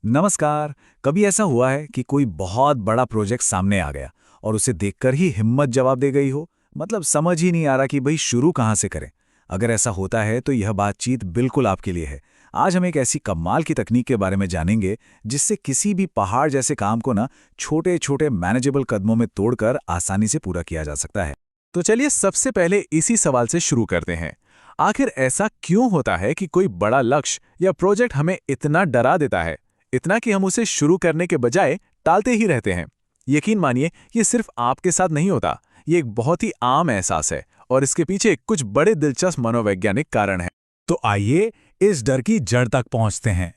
नमस्कार। कभी ऐसा हुआ है कि कोई बहुत बड़ा प्रोजेक्ट सामने आ गया और उसे देखकर ही हिम्मत जवाब दे गई हो? मतलब समझ ही नहीं आ रहा कि भाई शुरू कहाँ से करें। अगर ऐसा होता है तो यह बातचीत बिल्कुल आपके लिए है। आज हम एक ऐसी कमाल की तकनीक के बारे में जानेंगे जिससे किसी भी पहाड़ जैसे काम को ना छोटे छोटे मैनेजेबल कदमों में तोड़कर आसानी से पूरा किया जा सकता है। तो चलिए सबसे पहले इसी सवाल से शुरू करते हैं। आखिर ऐसा क्यों होता है कि कोई बड़ा लक्ष्य या प्रोजेक्ट हमें इतना डरा देता है, इतना कि हम उसे शुरू करने के बजाय टालते ही रहते हैं? यकीन मानिए, ये सिर्फ आपके साथ नहीं होता। ये एक बहुत ही आम एहसास है और इसके पीछे कुछ बड़े दिलचस्प मनोवैज्ञानिक कारण हैं। तो आइए इस डर की जड़ तक पहुंचते हैं।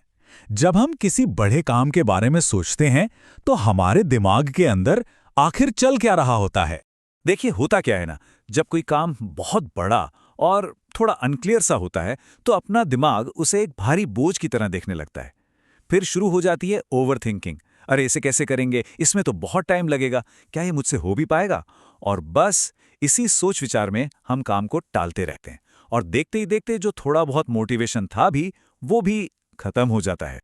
जब हम किसी बड़े काम के बारे में सोचते हैं तो हमारे दिमाग के अंदर आखिर चल क्या रहा होता है। देखिए होता क्या है ना, जब कोई काम बहुत बड़ा और थोड़ा अनक्लियर सा होता है तो अपना दिमाग उसे एक भारी बोझ की तरह देखने लगता है। फिर शुरू हो जाती है ओवरथिंकिंग। अरे इसे कैसे करेंगे, इसमें तो बहुत टाइम लगेगा, क्या ये मुझसे हो भी पाएगा? और बस इसी सोच विचार में हम काम को टालते रहते हैं और देखते ही देखते जो थोड़ा बहुत मोटिवेशन था भी वो भी खत्म हो जाता है।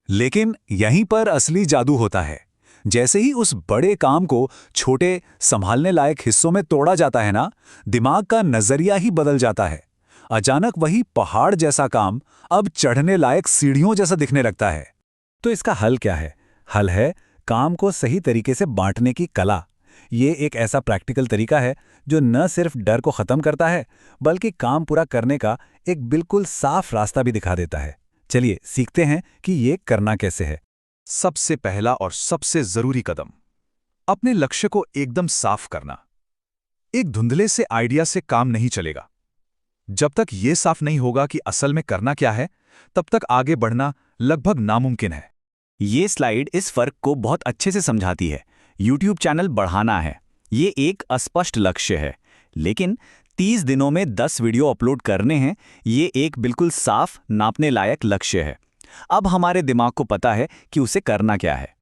लेकिन यहीं पर असली जादू होता है। जैसे ही उस बड़े काम को छोटे संभालने लायक हिस्सों में तोड़ा जाता है ना, दिमाग का नजरिया ही बदल जाता है। अचानक वही पहाड़ जैसा काम अब चढ़ने लायक सीढ़ियों जैसा दिखने लगता है। तो इसका हल क्या है? हल है काम को सही तरीके से बांटने की कला। ये एक ऐसा प्रैक्टिकल तरीका है जो न सिर्फ डर को खत्म करता है बल्कि काम पूरा करने का एक बिल्कुल साफ रास्ता भी दिखा देता है। चलिए सीखते हैं कि ये करना कैसे है। सबसे पहला और सबसे जरूरी कदम, अपने लक्ष्य को एकदम साफ करना। एक धुंधले से आइडिया से काम नहीं चलेगा। जब तक ये साफ नहीं होगा कि असल में करना क्या है, तब तक आगे बढ़ना लगभग नामुमकिन है। ये स्लाइड इस फर्क को बहुत अच्छे से समझाती है। YouTube चैनल बढ़ाना है, ये एक अस्पष्ट लक्ष्य है, लेकिन 30 दिनों में 10 वीडियो अपलोड करने हैं, ये एक बिल्कुल साफ, नापने लायक लक्ष्य है। अब हमारे दिमाग को पता है कि उसे करना क्या है।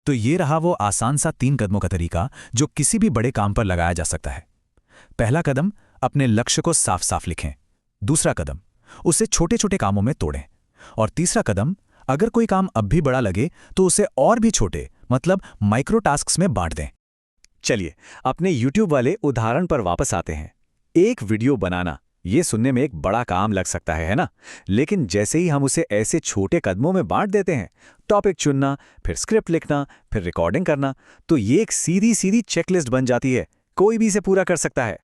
तो ये रहा वो आसान सा 3 कदमों का तरीका जो किसी भी बड़े काम पर लगाया जा सकता है। पहला कदम, अपने लक्ष्य को साफ साफ लिखें। दूसरा कदम, उसे छोटे छोटे कामों में तोड़ें। और तीसरा कदम, अगर कोई काम अब भी बड़ा लगे तो उसे और भी छोटे मतलब माइक्रो टास्क्स में बांट दें। चलिए अपने YouTube वाले उदाहरण पर वापस आते हैं। एक वीडियो बनाना, ये सुनने में एक बड़ा काम लग सकता है ना? लेकिन जैसे ही हम उसे ऐसे छोटे कदमों में बांट देते हैं, टॉपिक चुनना, फिर स्क्रिप्ट लिखना, फिर रिकॉर्डिंग करना, तो ये एक सीधी सीधी चेकलिस्ट बन जाती है। कोई भी इसे पूरा कर सकता है।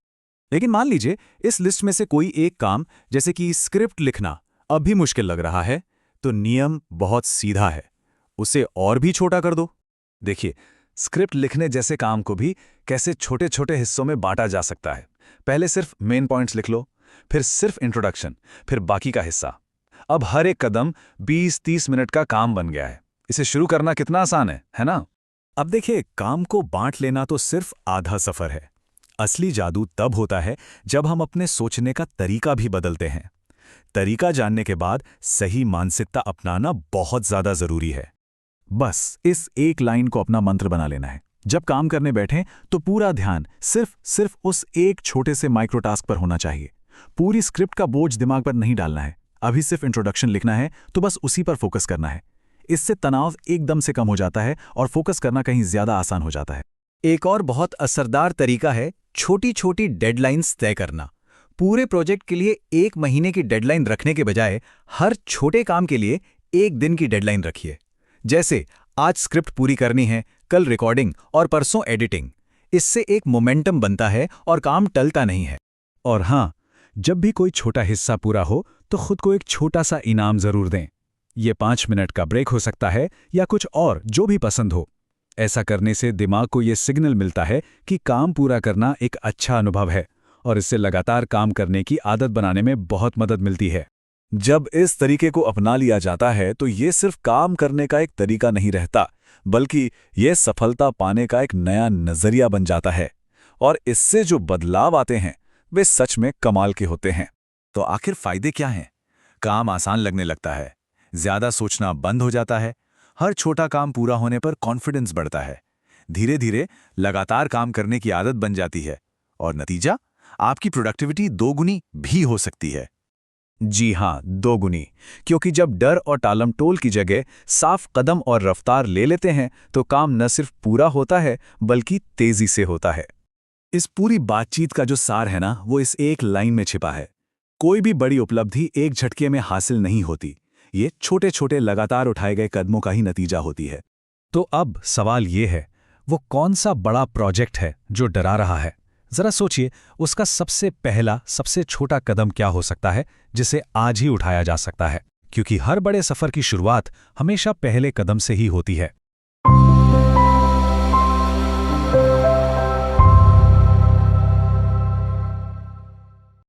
लेकिन मान लीजिए इस लिस्ट में से कोई एक काम जैसे कि स्क्रिप्ट लिखना अब भी मुश्किल लग रहा है, तो नियम बहुत सीधा है, उसे और भी छोटा कर दो। देखिए, स्क्रिप्ट लिखने जैसे काम को भी कैसे छोटे छोटे हिस्सों में बांटा जा सकता है। पहले सिर्फ मेन पॉइंट्स लिख लो, फिर सिर्फ इंट्रोडक्शन, फिर बाकी का हिस्सा। अब हर एक कदम 20-30 मिनट का काम बन गया है। इसे शुरू करना कितना आसान है ना? अब देखिए, काम को बांट लेना तो सिर्फ आधा सफर है। असली जादू तब होता है जब हम अपने सोचने का तरीका भी बदलते हैं। तरीका जानने के बाद सही मानसिकता अपनाना बहुत ज्यादा जरूरी है। बस इस एक लाइन को अपना मंत्र बना लेना है। जब काम करने बैठें तो पूरा ध्यान सिर्फ उस एक छोटे से माइक्रो टास्क पर होना चाहिए। पूरी स्क्रिप्ट का बोझ दिमाग पर नहीं डालना है। अभी सिर्फ इंट्रोडक्शन लिखना है तो बस उसी पर फोकस करना है। इससे तनाव एकदम से कम हो जाता है और फोकस करना कहीं ज्यादा आसान हो जाता है। एक और बहुत असरदार तरीका है छोटी छोटी डेडलाइंस तय करना। पूरे प्रोजेक्ट के लिए 1 महीने की डेडलाइन रखने के बजाय हर छोटे काम के लिए 1 दिन की डेडलाइन रखिए। जैसे आज स्क्रिप्ट पूरी करनी है, कल रिकॉर्डिंग और परसों एडिटिंग। इससे एक मोमेंटम बनता है और काम टलता नहीं है। और हाँ, जब भी कोई छोटा हिस्सा पूरा हो तो खुद को एक छोटा सा इनाम जरूर दें। ये 5 मिनट का ब्रेक हो सकता है या कुछ और जो भी पसंद हो। ऐसा करने से दिमाग को ये सिग्नल मिलता है कि काम पूरा करना एक अच्छा अनुभव है और इससे लगातार काम करने की आदत बनाने में बहुत मदद मिलती है। जब इस तरीके को अपना लिया जाता है तो ये सिर्फ काम करने का एक तरीका नहीं रहता, बल्कि ये सफलता पाने का एक नया नजरिया बन जाता है। और इससे जो बदलाव आते हैं वे सच में कमाल के होते हैं। तो आखिर फायदे क्या हैं? काम आसान लगने लगता है, ज्यादा सोचना बंद हो जाता है, हर छोटा काम पूरा होने पर कॉन्फिडेंस बढ़ता है, धीरे धीरे लगातार काम करने की आदत बन जाती है और नतीजा, आपकी प्रोडक्टिविटी 2 गुनी भी हो सकती है। जी हाँ, दोगुनी। क्योंकि जब डर और टालमटोल की जगह साफ कदम और रफ्तार ले लेते हैं तो काम न सिर्फ पूरा होता है बल्कि तेजी से होता है। इस पूरी बातचीत का जो सार है ना, वो इस एक लाइन में छिपा है। कोई भी बड़ी उपलब्धि एक झटके में हासिल नहीं होती। ये छोटे छोटे लगातार उठाए गए कदमों का ही नतीजा होती है। तो अब सवाल ये है, वो कौन सा बड़ा प्रोजेक्ट है जो डरा रहा है? जरा सोचिए, उसका सबसे पहला, सबसे छोटा कदम क्या हो सकता है जिसे आज ही उठाया जा सकता है? क्योंकि हर बड़े सफर की शुरुआत हमेशा पहले कदम से ही होती है।